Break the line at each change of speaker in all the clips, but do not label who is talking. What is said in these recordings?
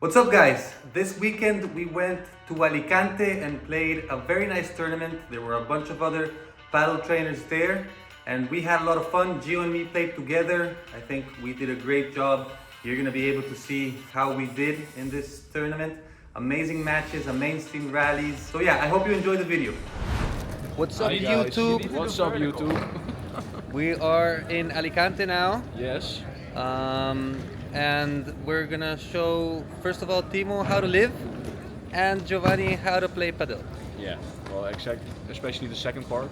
What's up, guys? This weekend we went to Alicante and played a very nice tournament. There were a bunch of other paddle trainers there and we had a lot of fun. Gio and me played together. I think we did a great job. You're gonna be able to see how we did in this tournament. Amazing matches, amazing rallies. So yeah, I hope you enjoy the video.
What's up,
Hi guys.
YouTube?
What's up, YouTube?
We are in Alicante now,
Yes.
and we're gonna show, first of all, Timo how to live, and Giovanni how to play Padel.
Yeah. Well, especially the second part,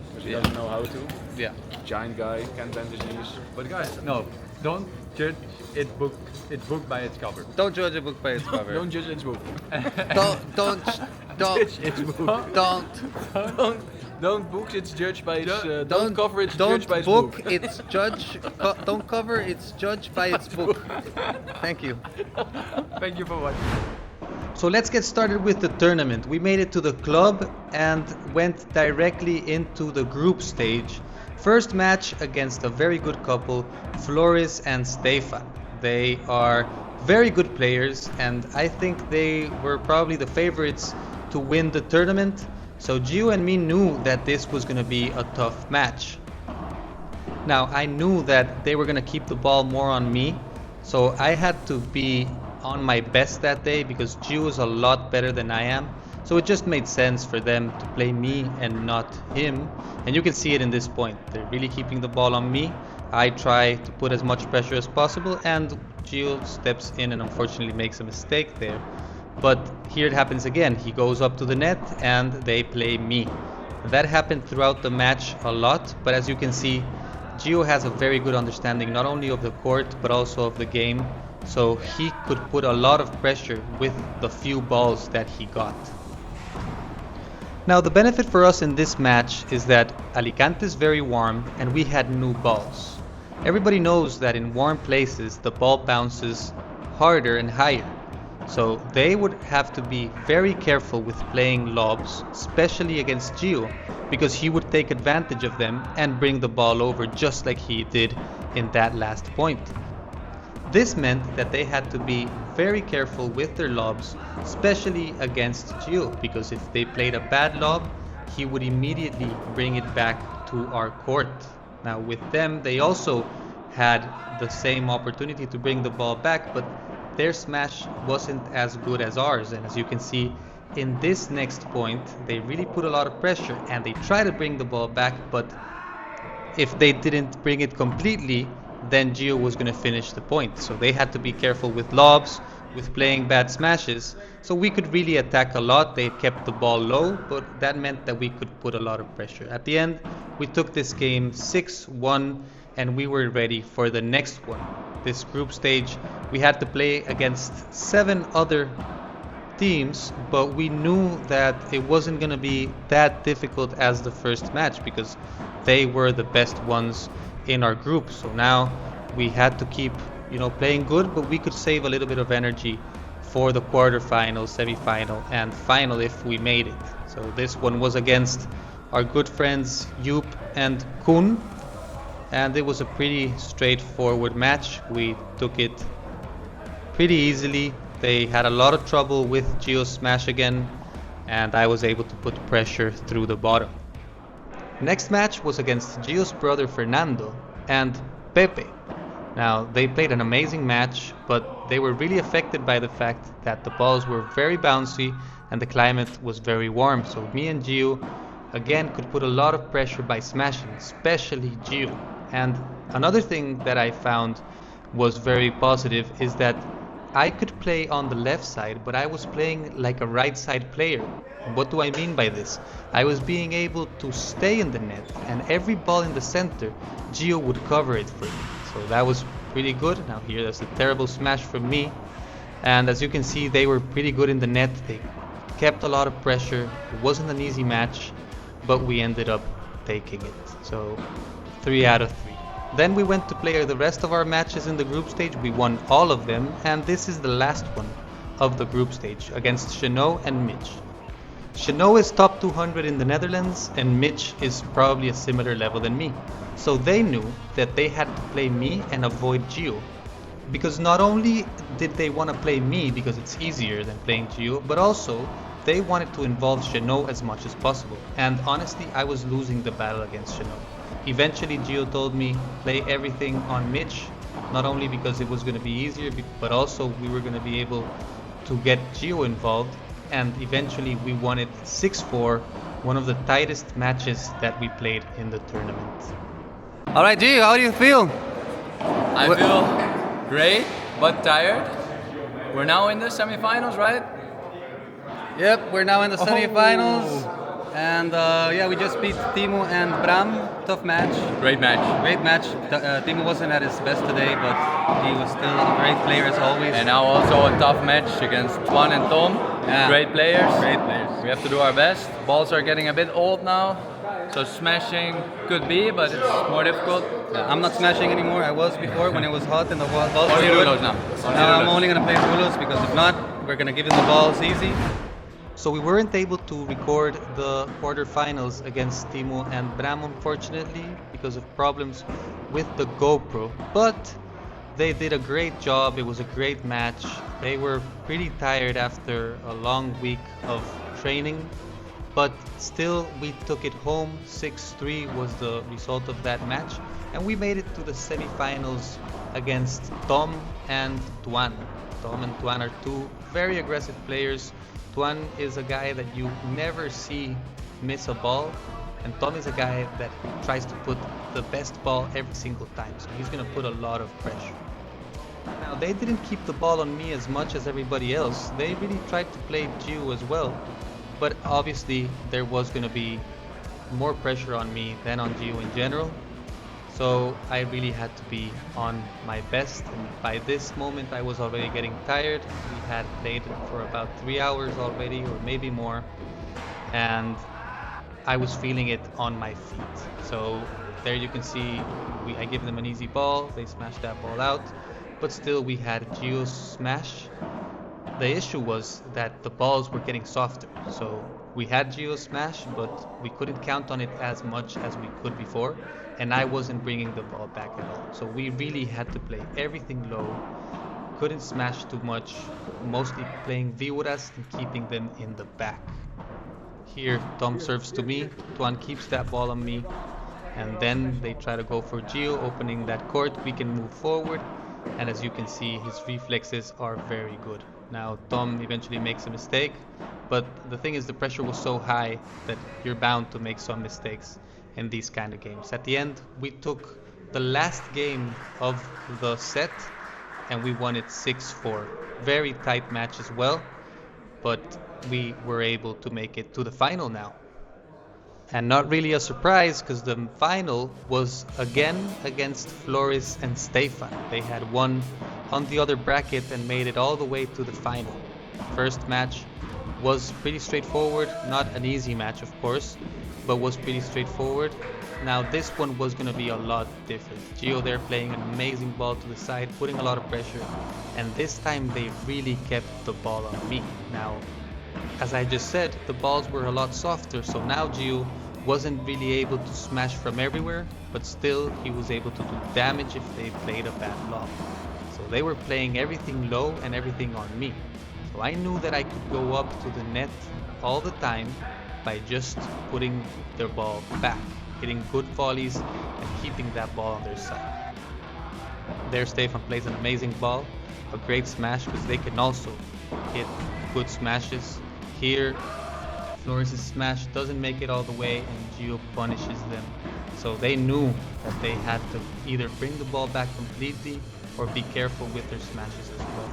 because he
Yeah.
doesn't know how to.
Yeah.
Giant guy, can't bend his knees.
But guys, no, don't judge it book by its cover.
Don't judge a book by its cover.
Don't judge its book.
don't,
Judge its book.
don't
book its judged by its.
don't
Don't cover its
don't
judged by its
book
book.
its judge. Don't cover its judge by its book. Thank you.
Thank you for watching.
So let's get started with the tournament. We made it to the club and went directly into the group stage. First match against a very good couple, Flores and Stefan. They are very good players and I think they were probably the favorites to win the tournament. So Gio and me knew that this was going to be a tough match. Now I knew that they were going to keep the ball more on me, so I had to be on my best that day because Gio is a lot better than I am. So it just made sense for them to play me and not him. And you can see it in this point. They're really keeping the ball on me. I try to put as much pressure as possible and Gio steps in and unfortunately makes a mistake there. But here it happens again. He goes up to the net and they play me. That happened throughout the match a lot, but as you can see, Gio has a very good understanding not only of the court but also of the game. So he could put a lot of pressure with the few balls that he got. Now the benefit for us in this match is that Alicante is very warm and we had new balls. Everybody knows that in warm places the ball bounces harder and higher. So they would have to be very careful with playing lobs, especially against Gio, because he would take advantage of them and bring the ball over just like he did in that last point. This meant that they had to be very careful with their lobs, especially against Gio, because if they played a bad lob, he would immediately bring it back to our court. Now with them, they also had the same opportunity to bring the ball back, but their smash wasn't as good as ours. And as you can see in this next point, they really put a lot of pressure and they try to bring the ball back, but if they didn't bring it completely, then Gio was going to finish the point. So they had to be careful with lobs, with playing bad smashes. So we could really attack a lot. They kept the ball low, but that meant that we could put a lot of pressure. At the end, we took this game 6-1 and we were ready for the next one. This group stage, we had to play against 7 other teams, but we knew that it wasn't going to be that difficult as the first match because they were the best ones in our group. So now we had to keep, playing good, but we could save a little bit of energy for the quarterfinal, semifinal, and final if we made it. So this one was against our good friends Joop and Koen, and it was a pretty straightforward match. We took it pretty easily. They had a lot of trouble with Gio's smash again, and I was able to put pressure through the bottom. Next match was against Gio's brother Fernando and Pepe. Now they played an amazing match, but they were really affected by the fact that the balls were very bouncy and the climate was very warm. So me and Gio again could put a lot of pressure by smashing, especially Gio. And another thing that I found was very positive is that I could play on the left side, but I was playing like a right side player. What do I mean by this? I was being able to stay in the net, and every ball in the center, Gio would cover it for me. So that was pretty good. Now here, there's a terrible smash from me. And as you can see, they were pretty good in the net. They kept a lot of pressure. It wasn't an easy match, but we ended up taking it. So 3 out of 3. Then we went to play the rest of our matches in the group stage. We won all of them, and this is the last one of the group stage against Chenot and Mitch. Chenot is top 200 in the Netherlands, and Mitch is probably a similar level than me. So they knew that they had to play me and avoid Gio. because not only did they want to play me because it's easier than playing Gio, but also they wanted to involve Chenot as much as possible. And honestly, I was losing the battle against Chenot. Eventually, Gio told me play everything on Mitch, not only because it was going to be easier, but also we were going to be able to get Gio involved. And eventually, we won it 6-4, one of the tightest matches that we played in the tournament.
All right, Gio, how do you feel?
I feel great, but tired. We're now in the semifinals, right?
Yep, we're now in the semifinals. And yeah, we just beat Timo and Bram. Tough match.
Great match.
Great match. Timo wasn't at his best today, but he was still a great player as always.
And now also a tough match against Tuan and Tom.
Yeah.
Great players.
Great players.
We have to do our best. Balls are getting a bit old now, so smashing could be, but it's more difficult.
I'm not smashing anymore. I was before when it was hot and the balls.
Only
were good.
rulos now.
Now I'm only gonna play rulos because if not, we're gonna give him the balls easy.
So we weren't able to record the quarterfinals against Timo and Bram, unfortunately, because of problems with the GoPro. But they did a great job. It was a great match. They were pretty tired after a long week of training, but still we took it home. 6-3 was the result of that match, and we made it to the semifinals against Tom and Tuan. Tom and Tuan are two very aggressive players. Tuan is a guy that you never see miss a ball, and Tom is a guy that tries to put the best ball every single time, so he's going to put a lot of pressure. Now, they didn't keep the ball on me as much as everybody else. They really tried to play Gio as well, but obviously there was going to be more pressure on me than on Gio in general. So I really had to be on my best, and by this moment I was already getting tired. We had played for about 3 hours already, or maybe more, and I was feeling it on my feet. So there you can see I gave them an easy ball, they smashed that ball out, but still we had Gio's smash. The issue was that the balls were getting softer, so we had Gio's smash, but we couldn't count on it as much as we could before, and I wasn't bringing the ball back at all. So we really had to play everything low, couldn't smash too much, mostly playing viuras and keeping them in the back. Here, Tom serves to me, Tuan keeps that ball on me, and then they try to go for Gio, opening that court. We can move forward, and as you can see, his reflexes are very good. Now, Tom eventually makes a mistake, but the thing is, the pressure was so high that you're bound to make some mistakes in these kind of games. At the end, we took the last game of the set, and we won it 6-4. Very tight match as well, but we were able to make it to the final now. And not really a surprise, because the final was again against Flores and Stefan. They had won on the other bracket and made it all the way to the final. First match was pretty straightforward, not an easy match of course, but was pretty straightforward. Now this one was going to be a lot different. Gio there playing an amazing ball to the side, putting a lot of pressure, and this time they really kept the ball on me. Now, as I just said, the balls were a lot softer, so now Gio wasn't really able to smash from everywhere, but still he was able to do damage if they played a bad lob. So they were playing everything low and everything on me. So I knew that I could go up to the net all the time by just putting their ball back, hitting good volleys and keeping that ball on their side. There Stefan plays an amazing ball, a great smash, because they can also hit good smashes. Here Flores' smash doesn't make it all the way and Gio punishes them. So they knew that they had to either bring the ball back completely or be careful with their smashes as well.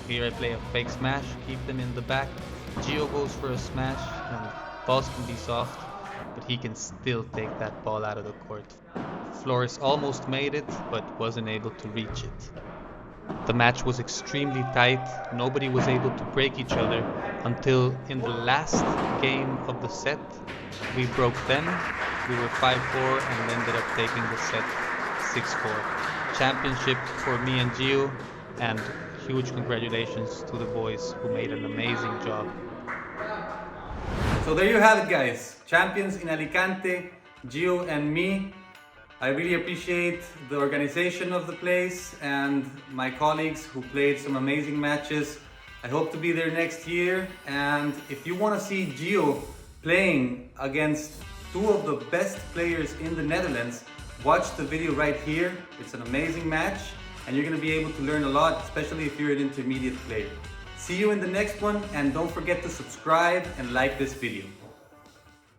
Here I play a fake smash, keep them in the back. Gio goes for a smash, and balls can be soft, but he can still take that ball out of the court. Flores almost made it, but wasn't able to reach it. The match was extremely tight. Nobody was able to break each other until in the last game of the set, we broke them. We were 5-4 and ended up taking the set 6-4. Championship for me and Gio, and huge congratulations to the boys who made an amazing job.
So there you have it, guys. Champions in Alicante, Gio and me. I really appreciate the organization of the place and my colleagues who played some amazing matches. I hope to be there next year, and if you want to see Gio playing against two of the best players in the Netherlands, watch the video right here. It's an amazing match and you're going to be able to learn a lot, especially if you're an intermediate player. See you in the next one, and don't forget to subscribe and like this video.